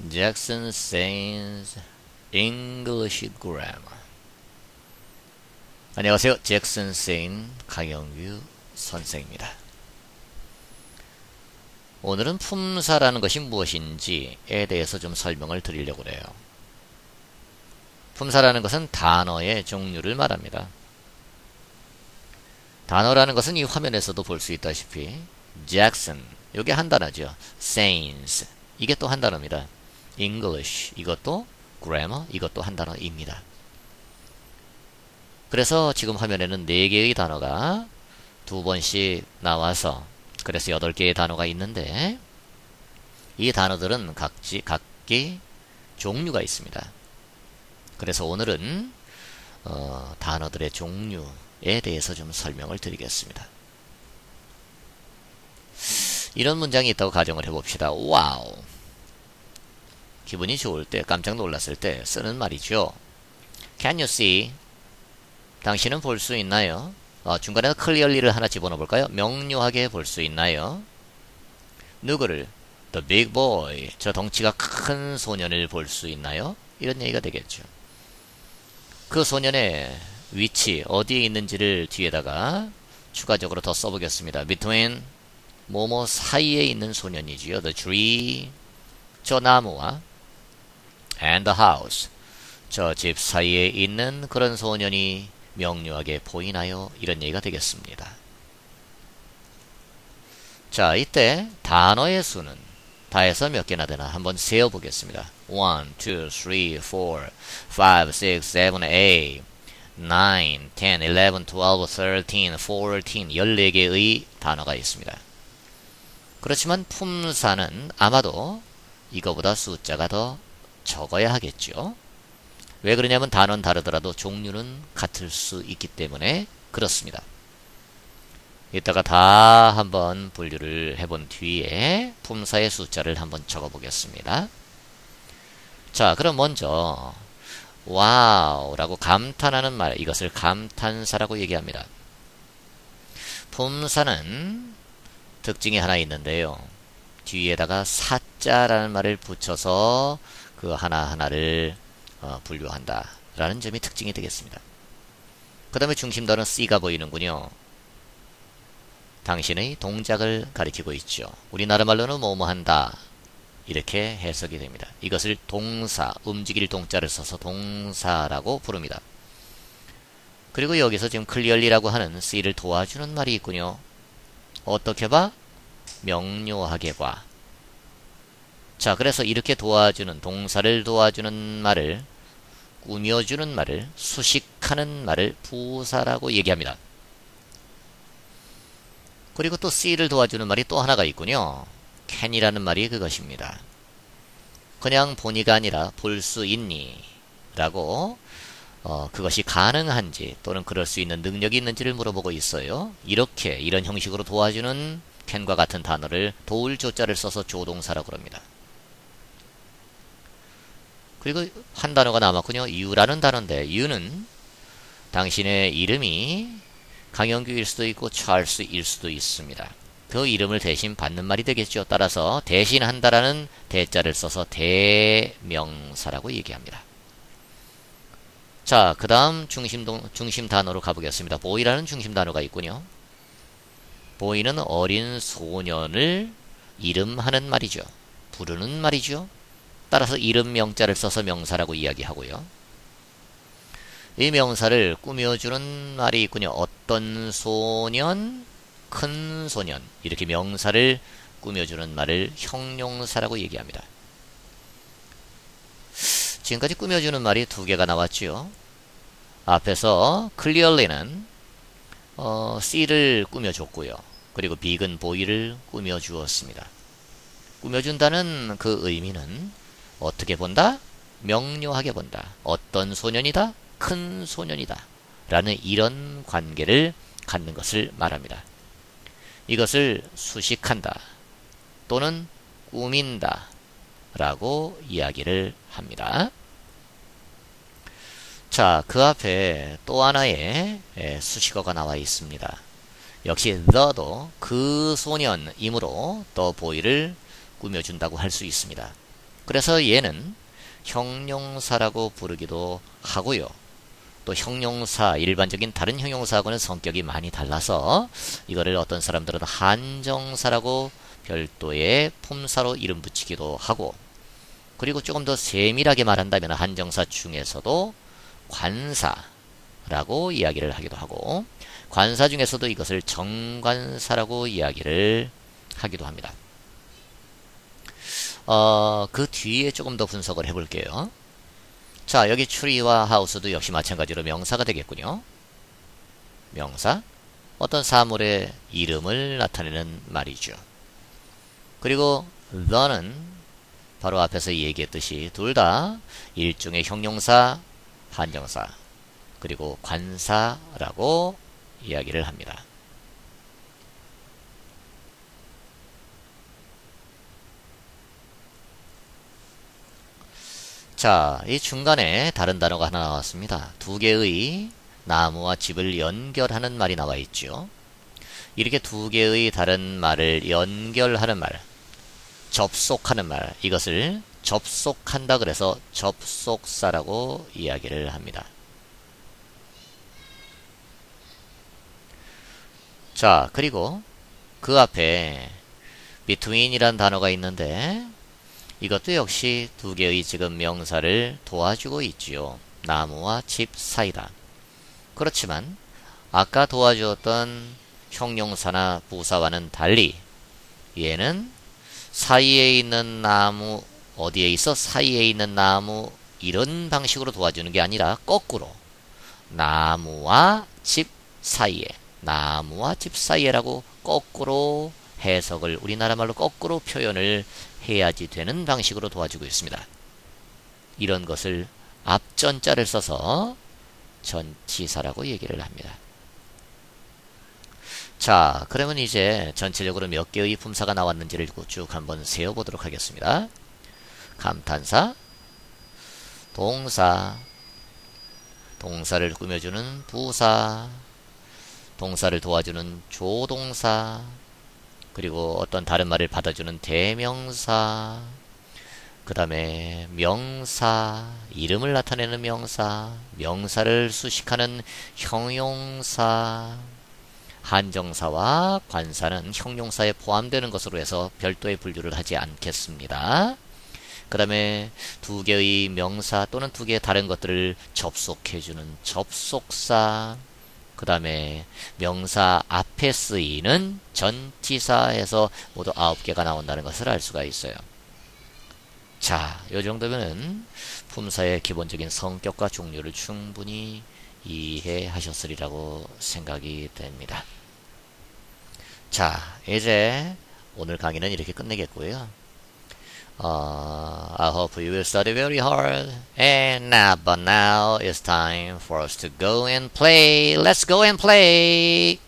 Jackson Sains English Grammar. 안녕하세요. 잭슨 세인 강영규 선생입니다. 오늘은 품사라는 것이 무엇인지에 대해서 좀 설명을 드리려고 해요. 품사라는 것은 단어의 종류를 말합니다. 단어라는 것은 이 화면에서도 볼 수 있다시피 Jackson, 이게 한 단어죠. Sains, 이게 또 한 단어입니다. English, 이것도 Grammar, 이것도 한 단어입니다. 그래서 지금 화면에는 4개의 단어가 2번씩 나와서 그래서 8개의 단어가 있는데 이 단어들은 각기 종류가 있습니다. 그래서 오늘은 단어들의 종류에 대해서 좀 설명을 드리겠습니다. 이런 문장이 있다고 가정을 해봅시다. 와우. 기분이 좋을 때, 깜짝 놀랐을 때 쓰는 말이죠. Can you see? 당신은 볼 수 있나요? 중간에 clearly를 하나 집어넣어 볼까요? 명료하게 볼 수 있나요? 누구를? The big boy. 저 덩치가 큰 소년을 볼 수 있나요? 이런 얘기가 되겠죠. 그 소년의 위치, 어디에 있는지를 뒤에다가 추가적으로 더 써보겠습니다. Between 뭐뭐 사이에 있는 소년이지요. The tree. 저 나무와 and the house. 저 집 사이에 있는 그런 소년이 명료하게 보이나요? 이런 얘기가 되겠습니다. 자, 이때 단어의 수는 다해서 몇 개나 되나 한번 세어보겠습니다. 1, 2, 3, 4, 5, 6, 7, 8, 9, 10, 11, 12, 13, 14, 14개의 단어가 있습니다. 그렇지만 품사는 아마도 이거보다 숫자가 더 적어야 하겠죠. 왜 그러냐면 단어는 다르더라도 종류는 같을 수 있기 때문에 그렇습니다. 이따가 다 한번 분류를 해본 뒤에 품사의 숫자를 한번 적어보겠습니다. 자, 그럼 먼저 와우 라고 감탄하는 말, 이것을 감탄사라고 얘기합니다. 품사는 특징이 하나 있는데요. 뒤에다가 사자라는 말을 붙여서 그 하나하나를 분류한다 라는 점이 특징이 되겠습니다. 그 다음에 중심단은 C가 보이는군요. 당신의 동작을 가리키고 있죠. 우리나라 말로는 뭐뭐 한다 이렇게 해석이 됩니다. 이것을 동사, 움직일 동자를 써서 동사라고 부릅니다. 그리고 여기서 지금 clearly라고 하는 C를 도와주는 말이 있군요. 어떻게 봐? 명료하게 봐. 자, 그래서 이렇게 도와주는, 동사를 도와주는 말을, 꾸며주는 말을, 수식하는 말을 부사라고 얘기합니다. 그리고 또 C를 도와주는 말이 또 하나가 있군요. can이라는 말이 그것입니다. 그냥 보니가 아니라 볼 수 있니? 라고 그것이 가능한지 또는 그럴 수 있는 능력이 있는지를 물어보고 있어요. 이런 형식으로 도와주는 can과 같은 단어를 도울 조자를 써서 조동사라고 합니다. 그리고 한 단어가 남았군요. you라는 단어인데 you는 당신의 이름이 강영규일 수도 있고 찰스일 수도 있습니다. 그 이름을 대신 받는 말이 되겠죠. 따라서 대신한다라는 대자를 써서 대명사라고 얘기합니다. 자, 그 다음 중심 단어로 가보겠습니다. boy라는 중심 단어가 있군요. boy는 어린 소년을 이름하는 말이죠. 부르는 말이죠. 따라서 이름 명자를 써서 명사라고 이야기하고요. 이 명사를 꾸며주는 말이 있군요. 어떤 소년, 큰 소년, 이렇게 명사를 꾸며주는 말을 형용사라고 얘기합니다. 지금까지 꾸며주는 말이 2개가 나왔죠. 앞에서 clearly는 C를 꾸며줬고요. 그리고 big은 boy를 꾸며주었습니다. 꾸며준다는 그 의미는 어떻게 본다? 명료하게 본다. 어떤 소년이다? 큰 소년이다. 라는 이런 관계를 갖는 것을 말합니다. 이것을 수식한다. 또는 꾸민다. 라고 이야기를 합니다. 자, 그 앞에 또 하나의 수식어가 나와 있습니다. 역시 the도 그 소년이므로 the boy를 꾸며준다고 할 수 있습니다. 그래서 얘는 형용사라고 부르기도 하고요. 또 형용사, 일반적인 다른 형용사하고는 성격이 많이 달라서 이거를 어떤 사람들은 한정사라고 별도의 품사로 이름 붙이기도 하고, 그리고 조금 더 세밀하게 말한다면 한정사 중에서도 관사라고 이야기를 하기도 하고, 관사 중에서도 이것을 정관사라고 이야기를 하기도 합니다. 그 뒤에 조금 더 분석을 해볼게요. 자, 여기 추리와 하우스도 역시 마찬가지로 명사가 되겠군요. 명사, 어떤 사물의 이름을 나타내는 말이죠. 그리고 the는 바로 앞에서 얘기했듯이 둘 다 일종의 형용사, 한정사, 그리고 관사라고 이야기를 합니다. 자, 이 중간에 다른 단어가 하나 나왔습니다. 두 개의 나무와 집을 연결하는 말이 나와 있죠. 이렇게 두 개의 다른 말을 연결하는 말, 접속하는 말, 이것을 접속한다 그래서 접속사라고 이야기를 합니다. 자, 그리고 그 앞에 between이란 단어가 있는데 이것도 역시 두 개의 지금 명사를 도와주고 있지요. 나무와 집 사이다. 그렇지만 아까 도와주었던 형용사나 부사와는 달리 얘는 사이에 있는 나무, 어디에 있어? 사이에 있는 나무, 이런 방식으로 도와주는 게 아니라 거꾸로 나무와 집 사이에, 나무와 집 사이에라고 거꾸로 해석을, 우리나라 말로 거꾸로 표현을 해야지 되는 방식으로 도와주고 있습니다. 이런 것을 앞전자를 써서 전치사라고 얘기를 합니다. 자, 그러면 이제 전체적으로 몇 개의 품사가 나왔는지를 쭉 한번 세어보도록 하겠습니다. 감탄사, 동사, 동사를 꾸며주는 부사, 동사를 도와주는 조동사, 그리고 어떤 다른 말을 받아주는 대명사, 그 다음에 명사, 이름을 나타내는 명사, 명사를 수식하는 형용사, 한정사와 관사는 형용사에 포함되는 것으로 해서 별도의 분류를 하지 않겠습니다. 그 다음에 두 개의 명사 또는 두 개의 다른 것들을 접속해주는 접속사, 그 다음에 명사 앞에 쓰이는 전치사에서 모두 9개가 나온다는 것을 알 수가 있어요. 자, 이 정도면은 품사의 기본적인 성격과 종류를 충분히 이해하셨으리라고 생각이 됩니다. 자, 이제 오늘 강의는 이렇게 끝내겠고요. I hope you will study very hard. But now it's time for us to go and play. Let's go and play!